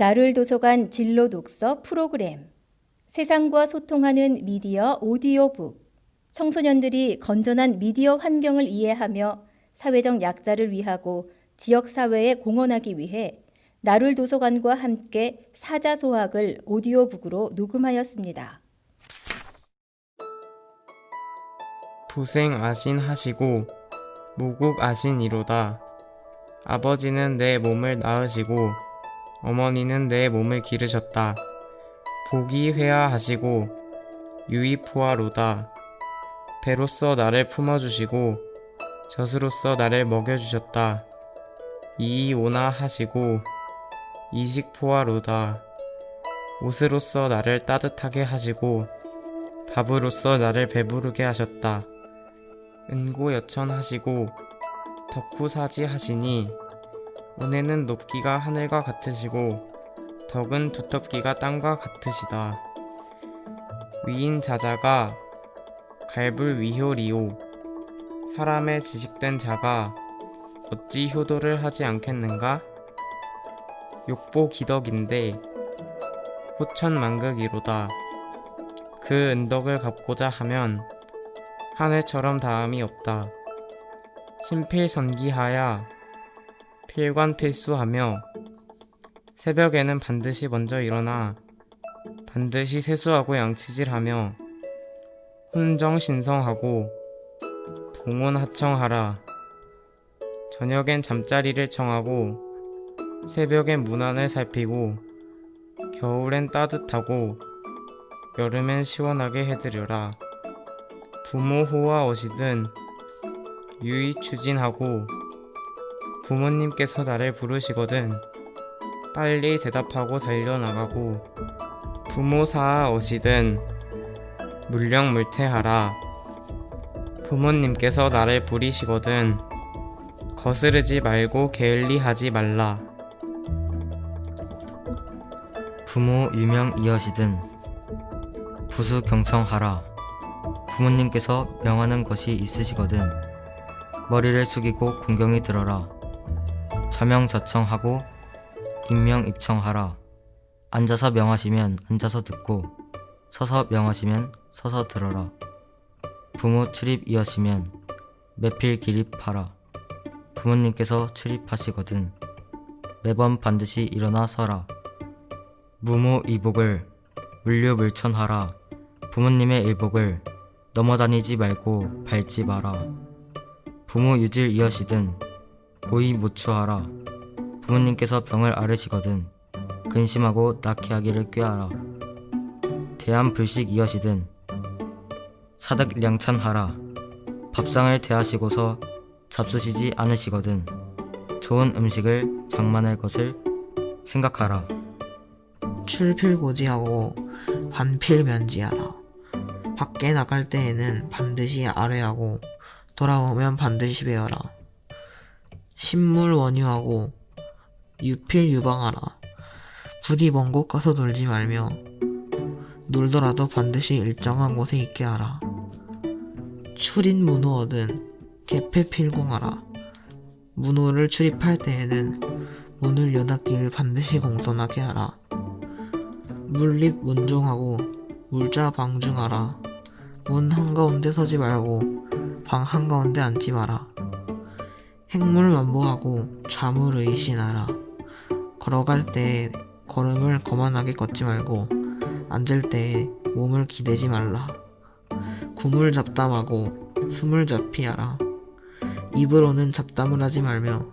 나룰 도서관 진로 독서 프로그램, 세상과 소통하는 미디어 오디오북, 청소년들이 건전한 미디어 환경을 이해하며 사회적 약자를 위하고 지역사회에 공헌하기 위해 나룰 도서관과 함께 사자소학을 오디오북으로 녹음하였습니다. 부생아신하시고 무국아신이로다. 아버지는 내 몸을 낳으시고 어머니는 내 몸을 기르셨다. 복이 회하하시고 유의포하로다. 배로써 나를 품어주시고 젖으로써 나를 먹여주셨다. 이이오나 하시고 이식포하로다. 옷으로써 나를 따뜻하게 하시고 밥으로써 나를 배부르게 하셨다. 은고여천하시고 덕후사지 하시니 은혜는 높기가 하늘과 같으시고 덕은 두텁기가 땅과 같으시다. 위인자자가 갈불위효리오. 사람의 지식된 자가 어찌 효도를 하지 않겠는가? 욕보기덕인데 호천만극이로다. 그 은덕을 갚고자 하면 하늘처럼 다함이 없다. 심필선기하야 필관필수하며 새벽에는 반드시 먼저 일어나 반드시 세수하고 양치질하며 훈정신성하고 동원하청하라. 저녁엔 잠자리를 청하고 새벽엔 문안을 살피고 겨울엔 따뜻하고 여름엔 시원하게 해드려라. 부모 호화어시든 유의 추진하고 부모님께서 나를 부르시거든 빨리 대답하고 달려나가고 부모 사하어시든 물령물퇴하라. 부모님께서 나를 부리시거든 거스르지 말고 게을리하지 말라. 부모 유명이어시든 부수경청하라. 부모님께서 명하는 것이 있으시거든 머리를 숙이고 공경히 들어라. 자명자청하고 임명입청하라. 앉아서 명하시면 앉아서 듣고 서서 명하시면 서서 들어라. 부모 출입이어시면 매필기립하라. 부모님께서 출입하시거든 매번 반드시 일어나 서라. 무모이복을 물류물천하라. 부모님의 일복을 넘어다니지 말고 밟지 마라. 부모 유질이어시든 오이모추하라. 부모님께서 병을 앓으시거든 근심하고 낙해하기를 꾀하라. 대한불식이어시든 사득량찬하라. 밥상을 대하시고서 잡수시지 않으시거든 좋은 음식을 장만할 것을 생각하라. 출필고지하고 반필면지하라. 밖에 나갈 때에는 반드시 아뢰하고 돌아오면 반드시 배워라. 신물원유하고 유필유방하라. 부디 먼 곳 가서 놀지 말며 놀더라도 반드시 일정한 곳에 있게 하라. 출입문호어든 개폐필공하라. 문호를 출입할 때에는 문을 여닫기를 반드시 공손하게 하라. 물립문종하고 물자방중하라. 문 한가운데 서지 말고 방 한가운데 앉지 마라. 행물만보하고 좌물의신하라. 걸어갈 때 걸음을 거만하게 걷지 말고 앉을 때 몸을 기대지 말라. 구물 잡담하고 숨을 잡히하라. 입으로는 잡담을 하지 말며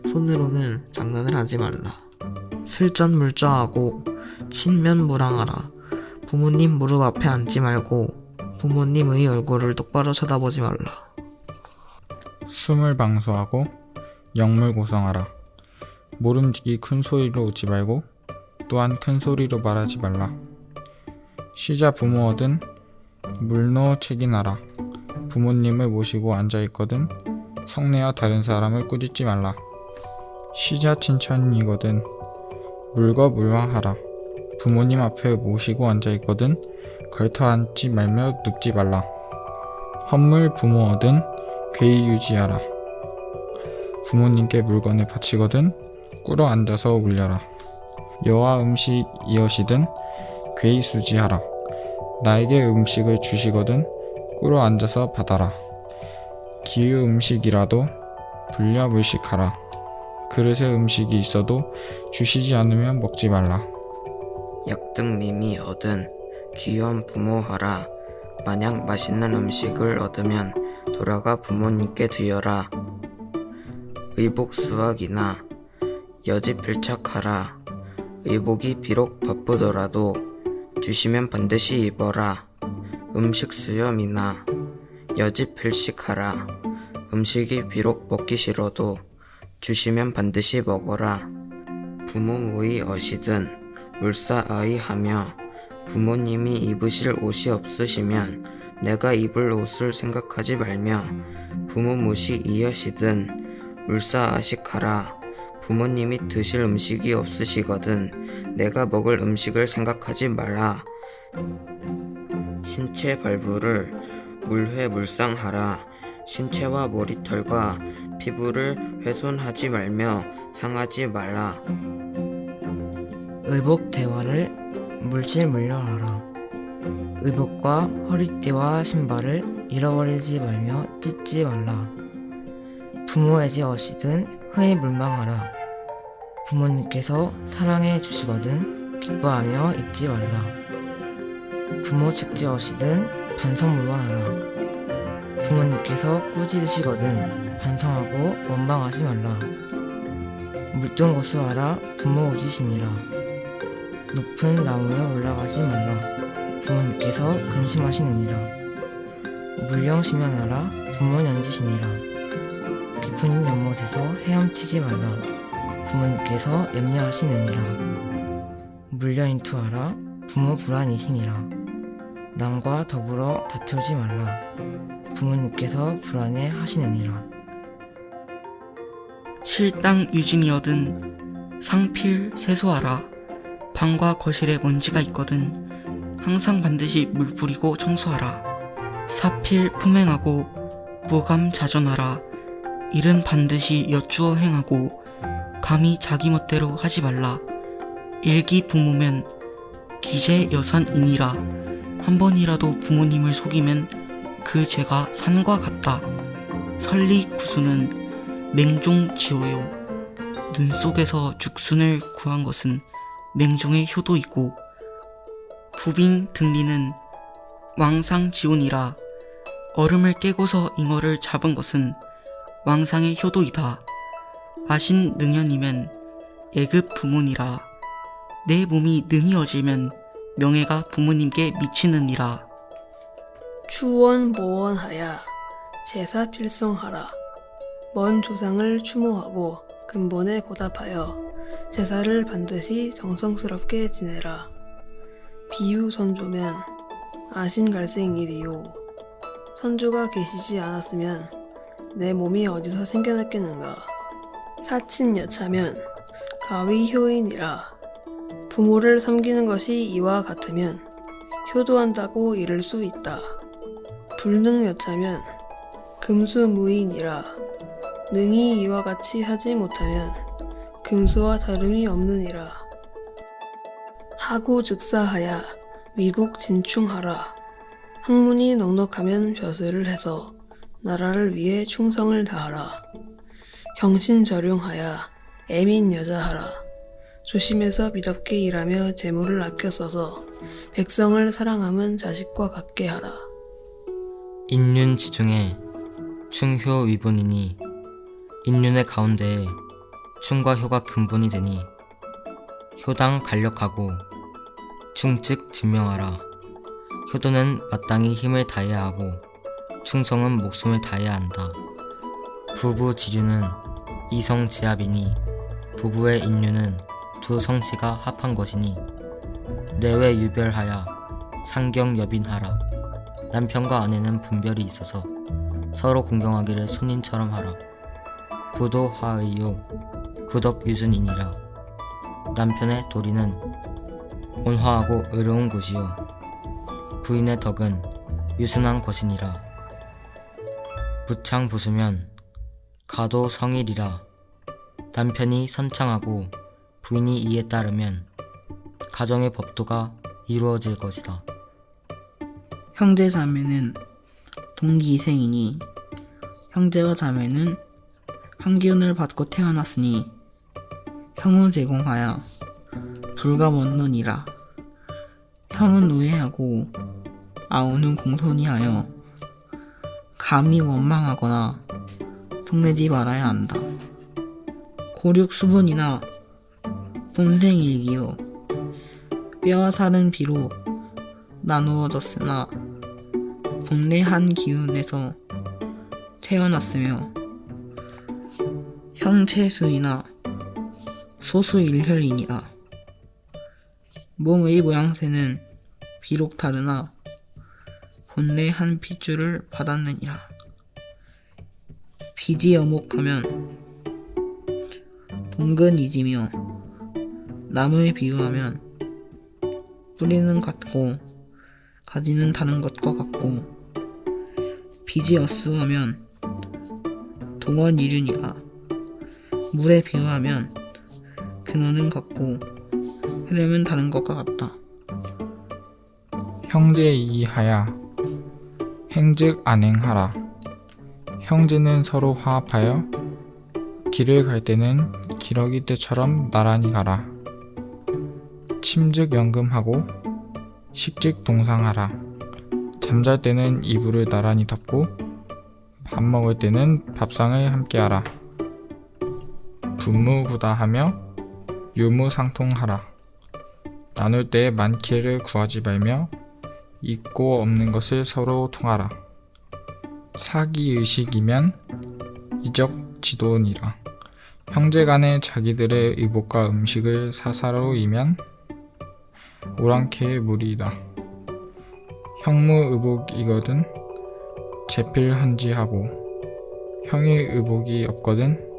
손으로는 장난을 하지 말라. 슬전물좌하고 친면무랑하라. 부모님 무릎 앞에 앉지 말고 부모님의 얼굴을 똑바로 쳐다보지 말라. 숨을 방수하고 영물고성하라. 모름지기 큰 소리로 웃지 말고 또한 큰 소리로 말하지 말라. 시자 부모어든 물노책임하라. 부모님을 모시고 앉아있거든 성내와 다른 사람을 꾸짖지 말라. 시자 친천이거든 물거물왕하라. 부모님 앞에 모시고 앉아있거든 걸터 앉지 말며 눕지 말라. 헛물 부모어든 괴의 유지하라. 부모님께 물건을 바치거든 꿇어 앉아서 울려라. 여와 음식이여시든 괴이수지하라. 나에게 음식을 주시거든 꿇어 앉아서 받아라. 기유 음식이라도 불려 물식하라. 그릇에 음식이 있어도 주시지 않으면 먹지 말라. 역등밈이 얻은 귀한 부모하라. 만약 맛있는 음식을 얻으면 돌아가 부모님께 드려라. 의복 수확이나 여지 필착하라. 의복이 비록 바쁘더라도 주시면 반드시 입어라. 음식 수염이나 여지 필식하라. 음식이 비록 먹기 싫어도 주시면 반드시 먹어라. 부모 모이 어시든 물사아이 하며 부모님이 입으실 옷이 없으시면 내가 입을 옷을 생각하지 말며 부모 못이 이여시든 물사아식하라. 부모님이 드실 음식이 없으시거든 내가 먹을 음식을 생각하지 말라. 신체 발부를 물회 물상하라. 신체와 머리털과 피부를 훼손하지 말며 상하지 말라. 의복 대화를 물질 물려하라. 의복과 허리띠와 신발을 잃어버리지 말며 찢지 말라. 부모의 지 어시든 흔히 물망하라. 부모님께서 사랑해 주시거든 기뻐하며 잊지 말라. 부모 측지 어시든 반성물만하라. 부모님께서 꾸짖으시거든 반성하고 원망하지 말라. 물든 고수하라. 부모 오지시니라. 높은 나무에 올라가지 말라. 부모님께서 근심하시느니라. 물령심연하라. 부모 년지시니라. 깊은 연못에서 헤엄치지 말라. 부모님께서 염려하시느니라. 물려인투하라. 부모 불안이시니라. 남과 더불어 다투지 말라. 부모님께서 불안해 하시느니라. 실당 유진이여든 상필 세수하라. 방과 거실에 먼지가 있거든 항상 반드시 물 뿌리고 청소하라. 사필 품행하고 무감 자전하라. 일은 반드시 여쭈어 행하고 감히 자기 멋대로 하지 말라. 일기 부모면 기재 여산이니라. 한 번이라도 부모님을 속이면 그 죄가 산과 같다. 설리 구수는 맹종지오요. 눈 속에서 죽순을 구한 것은 맹종의 효도이고 부빙 등리는 왕상지온이라. 얼음을 깨고서 잉어를 잡은 것은 왕상의 효도이다. 아신 능연이면 애급 부모니라. 내 몸이 능히 어질면 명예가 부모님께 미치느니라. 추원보원하야 제사 필성하라. 먼 조상을 추모하고 근본에 보답하여 제사를 반드시 정성스럽게 지내라. 비유 선조면 아신갈생이리요. 선조가 계시지 않았으면 내 몸이 어디서 생겨났겠는가. 사친여차면 가위효인이라. 부모를 섬기는 것이 이와 같으면 효도한다고 이를 수 있다. 불능여차면 금수무인이라. 능히 이와 같이 하지 못하면 금수와 다름이 없느니라. 하구즉사하야 위국 진충하라. 학문이 넉넉하면 벼슬을 해서 나라를 위해 충성을 다하라. 경신절용하야 애민 여자하라. 조심해서 미덥게 일하며 재물을 아껴 써서 백성을 사랑함은 자식과 같게 하라. 인륜지중에 충효 위본이니 인륜의 가운데에 충과 효가 근본이 되니 효당 간력하고 충즉 증명하라. 효도는 마땅히 힘을 다해야 하고 충성은 목숨을 다해야 한다. 부부 지류는 이성지합이니 부부의 인륜은 두 성씨가 합한 것이니 내외 유별하여 상경여빈하라. 남편과 아내는 분별이 있어서 서로 공경하기를 손님처럼 하라. 부도하의요 부덕유순이니라. 남편의 도리는 온화하고 의로운 곳이요 부인의 덕은 유순한 것이니라. 부창 부수면 가도 성일이라. 남편이 선창하고 부인이 이에 따르면 가정의 법도가 이루어질 것이다. 형제 자매는 동기생이니 형제와 자매는 한 기운을 받고 태어났으니 형은 제공하여 불과 먼노니라. 형은 우애하고 아우는 공손히하여 감히 원망하거나 성내지 말아야 한다. 고륙 수분이나 본생일기요 뼈와 살은 비록 나누어졌으나 본래 한 기운에서 태어났으며 형체수이나 소수일혈이니라. 몸의 모양새는 비록 다르나 본래 한 핏줄을 받았느니라. 빚이 어목하면 동근이지며 나무에 비유하면 뿌리는 같고 가지는 다른 것과 같고 빚이 어수하면 동원이륜이라. 물에 비유하면 근원은 같고 흐름은 다른 것과 같다. 형제이하야 행즉 안행하라. 형제는 서로 화합하여 길을 갈 때는 기러기 때처럼 나란히 가라. 침즉 연금하고 식즉 동상하라. 잠잘 때는 이불을 나란히 덮고 밥 먹을 때는 밥상을 함께하라. 분무구다하며 유무상통하라. 나눌 때 많기를 구하지 말며 있고 없는 것을 서로 통하라. 사기의식이면 이적지도니라. 형제간에 자기들의 의복과 음식을 사사로이면 오랑캐의 무리이다. 형무의복이거든 제필헌지하고 형의 의복이 없거든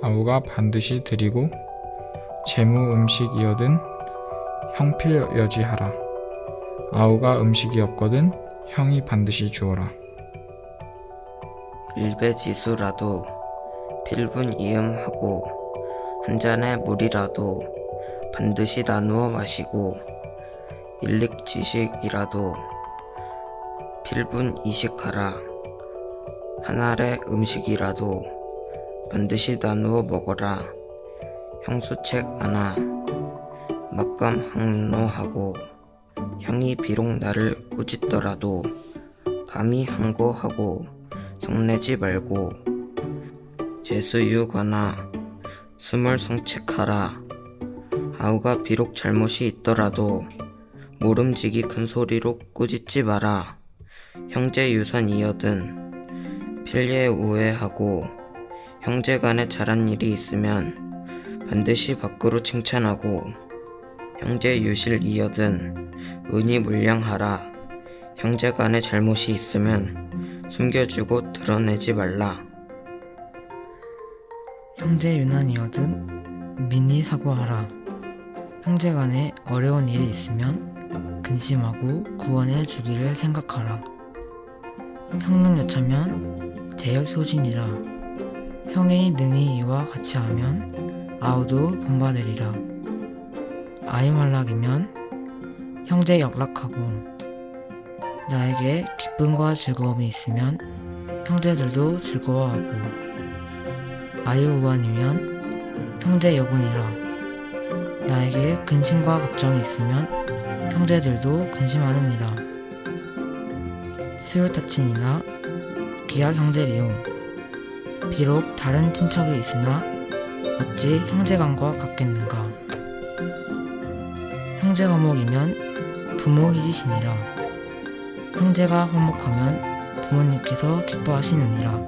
아우가 반드시 드리고 재무음식이거든 형필여지하라. 아우가 음식이 없거든 형이 반드시 주어라. 일배지수라도 필분이음하고 한 잔의 물이라도 반드시 나누어 마시고 일릭지식이라도 필분이식하라. 한 알의 음식이라도 반드시 나누어 먹어라. 형수책 하나 막감항노하고 형이 비록 나를 꾸짖더라도 감히 항고하고 성내지 말고 제수유거나 수몰성책하라. 아우가 비록 잘못이 있더라도 모름지기 큰 소리로 꾸짖지 마라. 형제 유산이여든 필예 우애하고 형제간에 잘한 일이 있으면 반드시 밖으로 칭찬하고 형제 유실이여든 은히 물량하라. 형제간에 잘못이 있으면 숨겨주고 드러내지 말라. 형제 유난이여든 민히 사고하라. 형제간에 어려운 일이 있으면 근심하고 구원해 주기를 생각하라. 형능 여차면 제역효진이라. 형이 능히 이와 같이 하면 아우도 본받으리라. 아이말락이면 형제 역락하고 나에게 기쁨과 즐거움이 있으면 형제들도 즐거워하고 아유우환이면 형제 여군이라. 나에게 근심과 걱정이 있으면 형제들도 근심하느니라. 수요타친이나 기약 형제리용 비록 다른 친척이 있으나 어찌 형제간과 같겠는가. 형제가 화목이면 부모 희지시니라. 형제가 화목하면 부모님께서 기뻐하시느니라.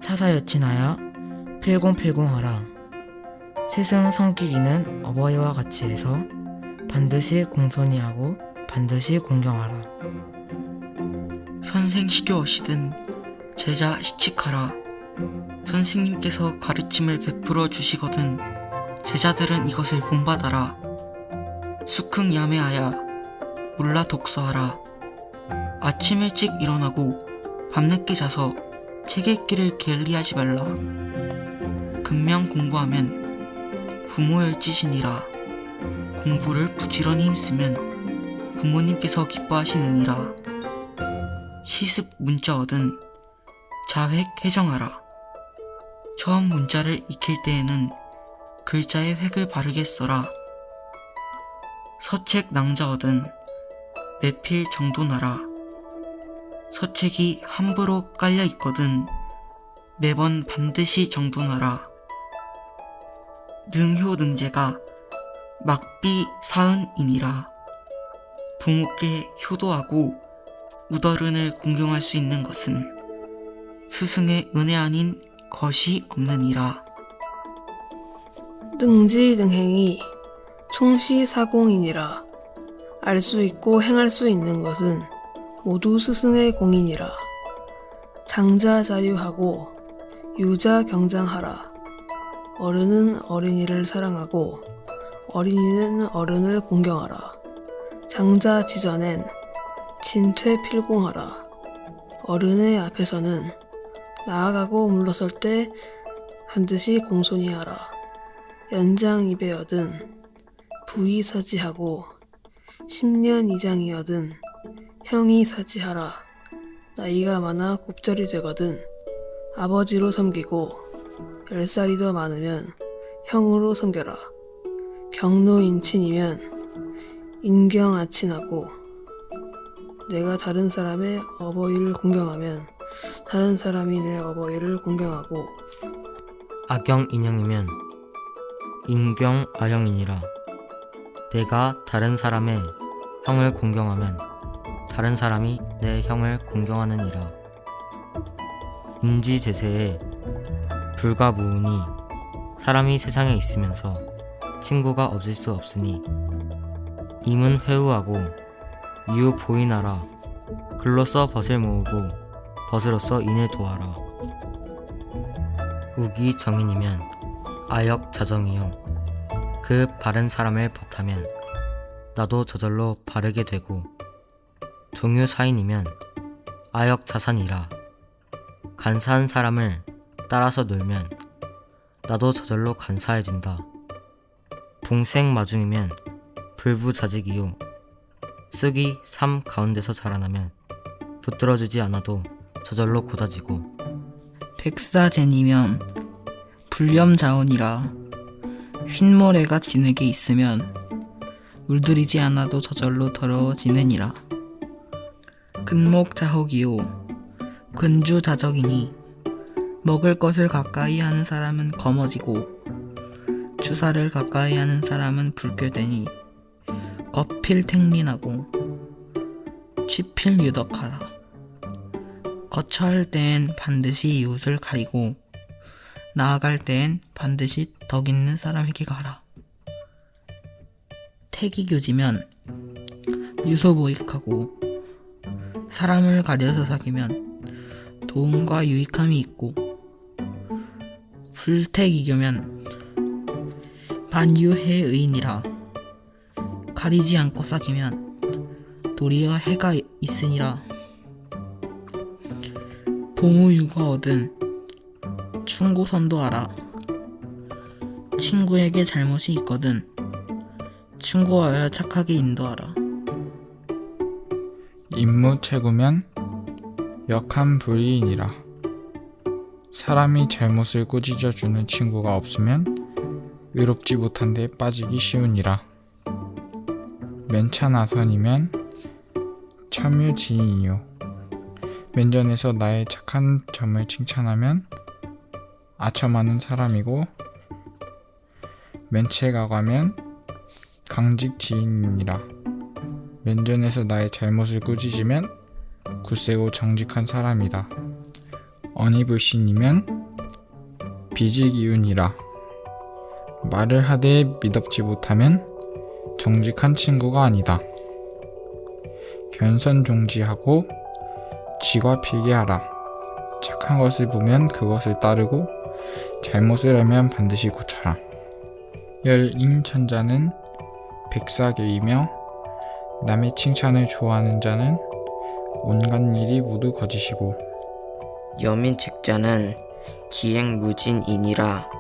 사사여친하여 필공필공하라. 스승 성기기는 어버이와 같이 해서 반드시 공손히 하고 반드시 공경하라. 선생 시교하시든 제자 시칙하라. 선생님께서 가르침을 베풀어 주시거든 제자들은 이것을 본받아라. 수긍 야매하야 몰라 독서하라. 아침 일찍 일어나고 밤늦게 자서 책 읽기를 게을리하지 말라. 근명 공부하면 부모열지시니라. 공부를 부지런히 힘쓰면 부모님께서 기뻐하시느니라. 시습 문자 얻은 자획 해정하라. 처음 문자를 익힐 때에는 글자의 획을 바르게 써라. 서책 낭자 얻은 내필 정돈하라. 서책이 함부로 깔려 있거든 매번 반드시 정돈하라. 능효 능제가 막비 사은이니라. 부모께 효도하고 우더른을 공경할 수 있는 것은 스승의 은혜 아닌 것이 없느니라. 능지 능행이 총시사공이니라. 알 수 있고 행할 수 있는 것은 모두 스승의 공이니라. 장자 자유하고 유자 경장하라. 어른은 어린이를 사랑하고 어린이는 어른을 공경하라. 장자 지전엔 진퇴 필공하라. 어른의 앞에서는 나아가고 물러설 때 반드시 공손히 하라. 연장 이배여든 부이 서지하고 10년 이장이여든 형이 사지하라. 나이가 많아 곱절이 되거든 아버지로 섬기고 10살이 더 많으면 형으로 섬겨라. 경노인친이면 인경아친하고 내가 다른 사람의 어버이를 공경하면 다른 사람이 내 어버이를 공경하고 악영인형이면 인경아영이니라. 내가 다른 사람의 형을 공경하면 다른 사람이 내 형을 공경하느니라. 인지제세에 불가무으니 사람이 세상에 있으면서 친구가 없을 수 없으니 임은 회우하고 이유 보이나라. 글로써 벗을 모으고 벗으로써 인을 도하라. 우기 정인이면 아역 자정이요. 그 바른 사람을 법하면 나도 저절로 바르게 되고 종유 사인이면 아역 자산이라. 간사한 사람을 따라서 놀면 나도 저절로 간사해진다. 봉생 마중이면 불부자직이요. 쑥이 삶 가운데서 자라나면 붙들어주지 않아도 저절로 곧아지고 백사젠이면 불렴자원이라. 흰모래가 진흙에 있으면 물들이지 않아도 저절로 더러워지느니라. 근목자혹이요. 근주자적이니 먹을 것을 가까이 하는 사람은 검어지고 주사를 가까이 하는 사람은 불결되니 거필택민하고 취필유덕하라. 거처할 땐 반드시 이웃을 가리고 나아갈 땐 반드시 덕 있는 사람에게 가라. 태기교지면 유소보익하고 사람을 가려서 사귀면 도움과 유익함이 있고 불태기교면 반유해의니라. 가리지 않고 사귀면 도리어 해가 있으니라. 봉우유가 얻은 충고선도하라. 친구에게 잘못이 있거든 충고하여 착하게 인도하라. 임무체구면 역한 불이이니라. 사람이 잘못을 꾸짖어주는 친구가 없으면 의롭지 못한 데 빠지기 쉬우니라. 맨차나선이면 첨유지인이요. 면전에서 나의 착한 점을 칭찬하면 아첨하는 사람이고 맨체가가면 강직지인이니라. 면전에서 나의 잘못을 꾸짖으면 굳세고 정직한 사람이다. 언이불신이면 비직이윤이라. 말을 하되 미덥지 못하면 정직한 친구가 아니다. 견선종지하고 지과필기하라. 착한 것을 보면 그것을 따르고 잘못을 하면 반드시 고쳐라. 열인천자는 백사계이며 남의 칭찬을 좋아하는 자는 온갖 일이 모두 거짓이고 여민책자는 기행무진이니라.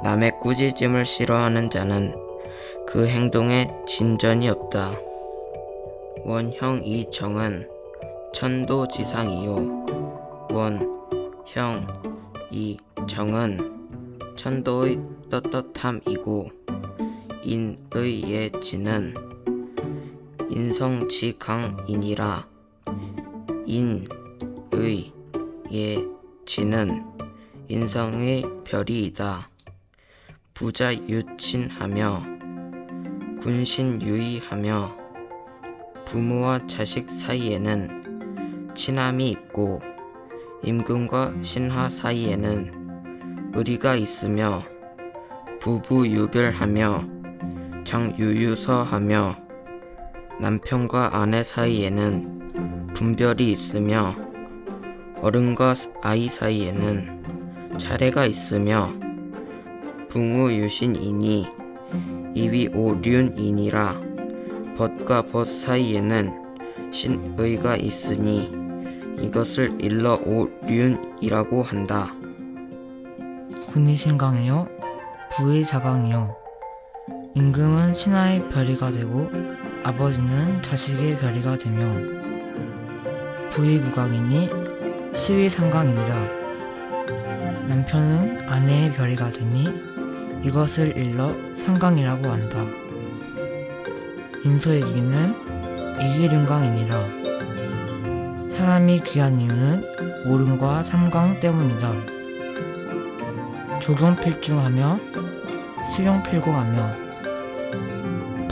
남의 꾸짖음을 싫어하는 자는 그 행동에 진전이 없다. 원형 이정은 천도지상이요. 원형 이정은 천도의 떳떳함이고 인의 예지는 인성지강이니라. 인의 예지는 인성의 별이이다. 부자유친하며 군신유의하며 부모와 자식 사이에는 친함이 있고 임금과 신하 사이에는 의리가 있으며 부부유별하며 장유유서하며 남편과 아내 사이에는 분별이 있으며 어른과 아이 사이에는 차례가 있으며 붕우유신이니 이위오륜이니라. 벗과 벗 사이에는 신의가 있으니 이것을 일러 오륜이라고 한다. 군이 신강이요 부의 자강이요 임금은 신하의 별이가 되고 아버지는 자식의 별이가 되며 부의 무강이니 시의 상강이니라. 남편은 아내의 별이가 되니 이것을 일러 상강이라고 한다. 인소의 기는 이기륜강이니라. 사람이 귀한 이유는 오륜과 삼강 때문이다. 조경필중하며 수용필공하며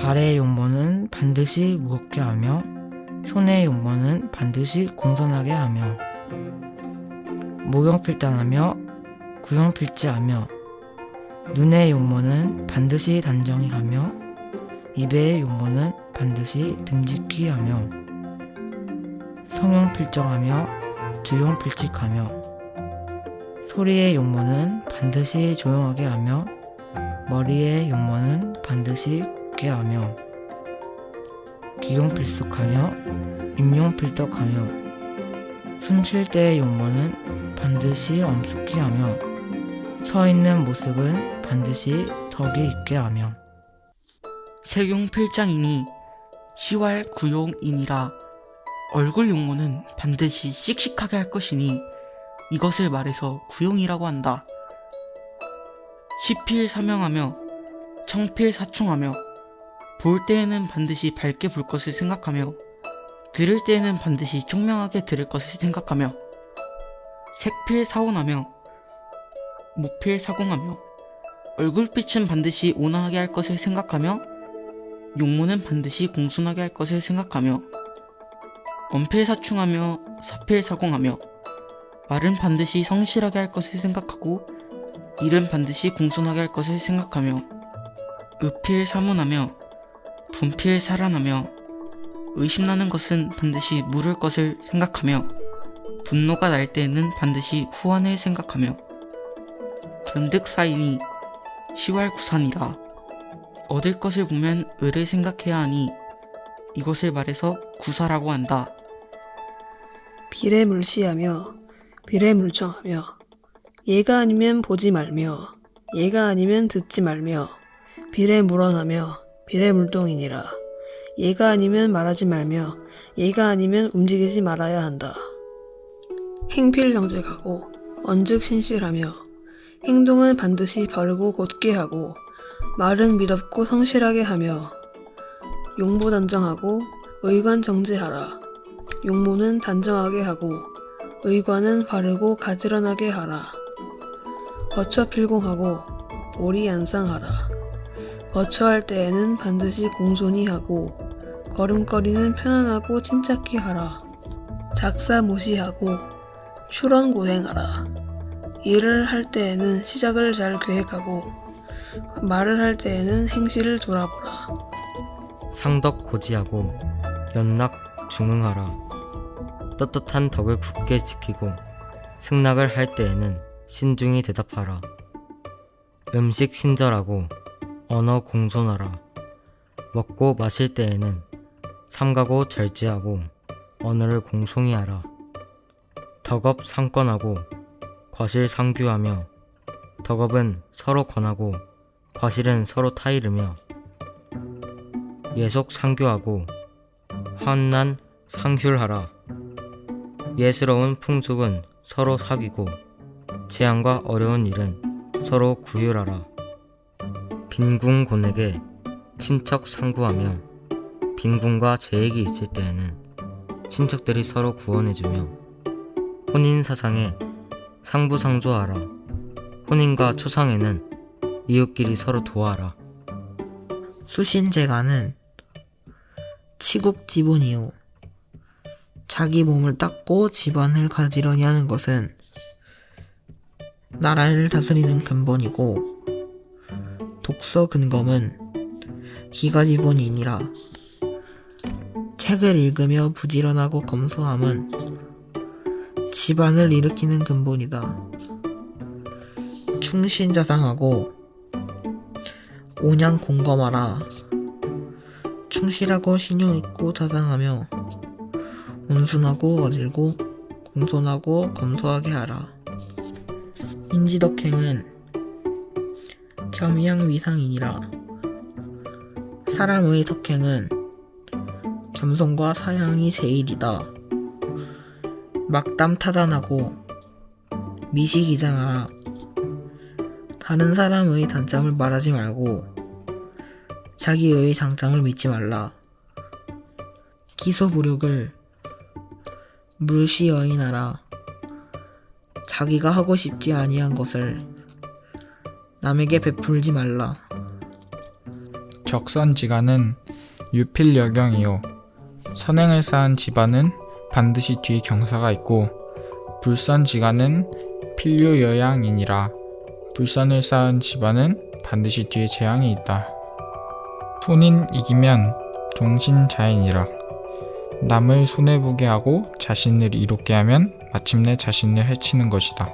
발의 용모는 반드시 무겁게 하며 손의 용모는 반드시 공손하게 하며 모경필단하며 구용필지하며 눈의 용모는 반드시 단정히 하며 입의 용모는 반드시 듬직히 하며 성용필정하며 두용필직하며 소리의 용모는 반드시 조용하게 하며 머리의 용모는 반드시 굳게 하며 기용필숙하며 임용필덕하며 숨 쉴 때의 용모는 반드시 엄숙히 하며 서 있는 모습은 반드시 덕이 있게 하며 세용필장이니 시왈구용이니라. 얼굴 용모는 반드시 씩씩하게 할 것이니 이것을 말해서 구용이라고 한다. 시필사명하며 청필사총하며 볼 때에는 반드시 밝게 볼 것을 생각하며 들을 때에는 반드시 총명하게 들을 것을 생각하며 색필사온하며 무필사공하며 얼굴빛은 반드시 온화하게 할 것을 생각하며 용모는 반드시 공손하게 할 것을 생각하며 언필사충하며 사필사공하며 말은 반드시 성실하게 할 것을 생각하고 일은 반드시 공손하게 할 것을 생각하며 의필사문하며 분필사란하며 의심나는 것은 반드시 물을 것을 생각하며 분노가 날 때에는 반드시 후환을 생각하며 견득사이니 시왈구산이라. 얻을 것을 보면 을을 생각해야 하니 이것을 말해서 구사라고 한다. 비례물시하며 비례물청하며 얘가 아니면 보지 말며 얘가 아니면 듣지 말며 비례물언하며 비례물동이니라. 얘가 아니면 말하지 말며 얘가 아니면 움직이지 말아야 한다. 행필정직하고 언즉신실하며 행동은 반드시 바르고 곧게 하고 말은 미덥고 성실하게 하며 용모 단정하고 의관 정제하라. 용모는 단정하게 하고 의관은 바르고 가지런하게 하라. 거처 필공하고 오리안상하라. 거처할 때에는 반드시 공손히 하고 걸음걸이는 편안하고 침착히 하라. 작사모시하고 출언고행하라. 일을 할 때에는 시작을 잘 계획하고 말을 할 때에는 행실을 돌아보라. 상덕고지하고 연락중응하라. 떳떳한 덕을 굳게 지키고 승낙을 할 때에는 신중히 대답하라. 음식 신절하고 언어 공손하라. 먹고 마실 때에는 삼가고 절제하고 언어를 공손히 하라. 덕업 상권하고 과실 상규하며 덕업은 서로 권하고 과실은 서로 타이르며 예속 상교하고 환난 상휼하라. 예스러운 풍속은 서로 사귀고 재앙과 어려운 일은 서로 구휼하라. 빈궁곤에게 친척 상구하며 빈궁과 재액이 있을 때에는 친척들이 서로 구원해주며 혼인사상에 상부상조하라. 혼인과 초상에는 이웃끼리 서로 도와라. 수신제가는 치국지본이요. 자기 몸을 닦고 집안을 가지런히 하는 것은 나라를 다스리는 근본이고, 독서근검은 기가지본이니라. 책을 읽으며 부지런하고 검소함은 집안을 일으키는 근본이다. 충신자상하고 온양공검하라. 충실하고 신용있고 자상하며 온순하고 어질고 공손하고 검소하게 하라. 인지덕행은 겸양위상이니라. 사람의 덕행은 겸손과 사양이 제일이다. 막담 타단하고 미시기장하라. 다른 사람의 단점을 말하지 말고 자기의 장점을 믿지 말라. 기소부력을 물시여인하라. 자기가 하고 싶지 아니한 것을 남에게 베풀지 말라. 적선지간은 유필여경이요. 선행을 쌓은 집안은 반드시 뒤에 경사가 있고, 불선지간은 필요여양이니라. 불선을 쌓은 집안은 반드시 뒤에 재앙이 있다. 손인 이기면 종신자인이라. 남을 손해보게 하고 자신을 이롭게 하면 마침내 자신을 해치는 것이다.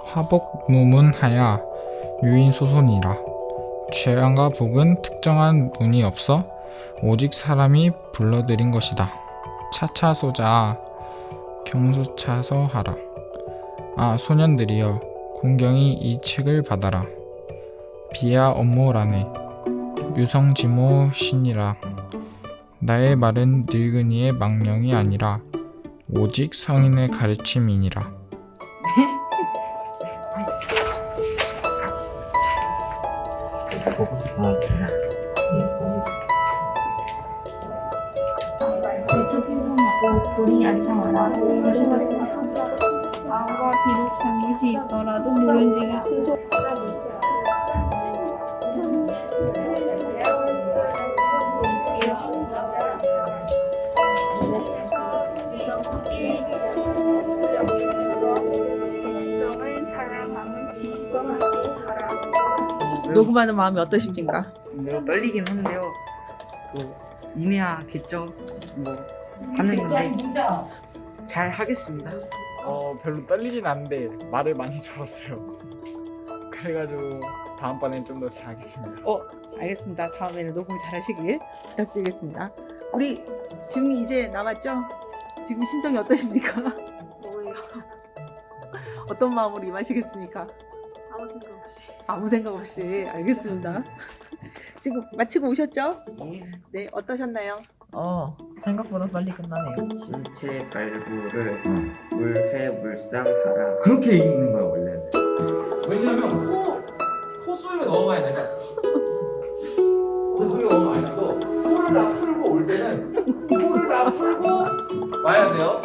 화복무문하야 유인소손이라. 죄악과 복은 특정한 운이 없어 오직 사람이 불러들인 것이다. 차차소자 경소차서 하라. 아 소년들이여, 공경히 이 책을 받아라. 비야 업무라네. 유성지모 신이라. 나의 말은 늙은이의 망령이 아니라 오직 성인의 가르침이니라. 마음과 비록 잘못이 있더라도 모른지기 순서. 녹음하는 마음이 어떠십니까? 매우 떨리긴 한데요. 인해야겠죠. 하는데 잘 하겠습니다. 별로 떨리진 않는데 말을 많이 적었어요. 그래가지고 다음번엔 좀 더 잘하겠습니다. 알겠습니다. 다음에는 녹음 잘하시길 부탁드리겠습니다. 우리 지금이 이제 남았죠? 지금 심정이 어떠십니까? 뭐예요? 어떤 마음으로 임하시겠습니까? 아무 생각 없이. 아무 생각 없이. 알겠습니다. 지금 마치고 오셨죠? 네, 어떠셨나요? 생각보다 빨리 끝나네요. 신체 발부를 물회물상하라. 그렇게 읽는 거야 원래는. 왜냐면 코 소리가 너무 많이 나니까. 코 소리가 너무 많이 나서 코를 다 풀고 올 때는 코를 다 풀고 와야 돼요.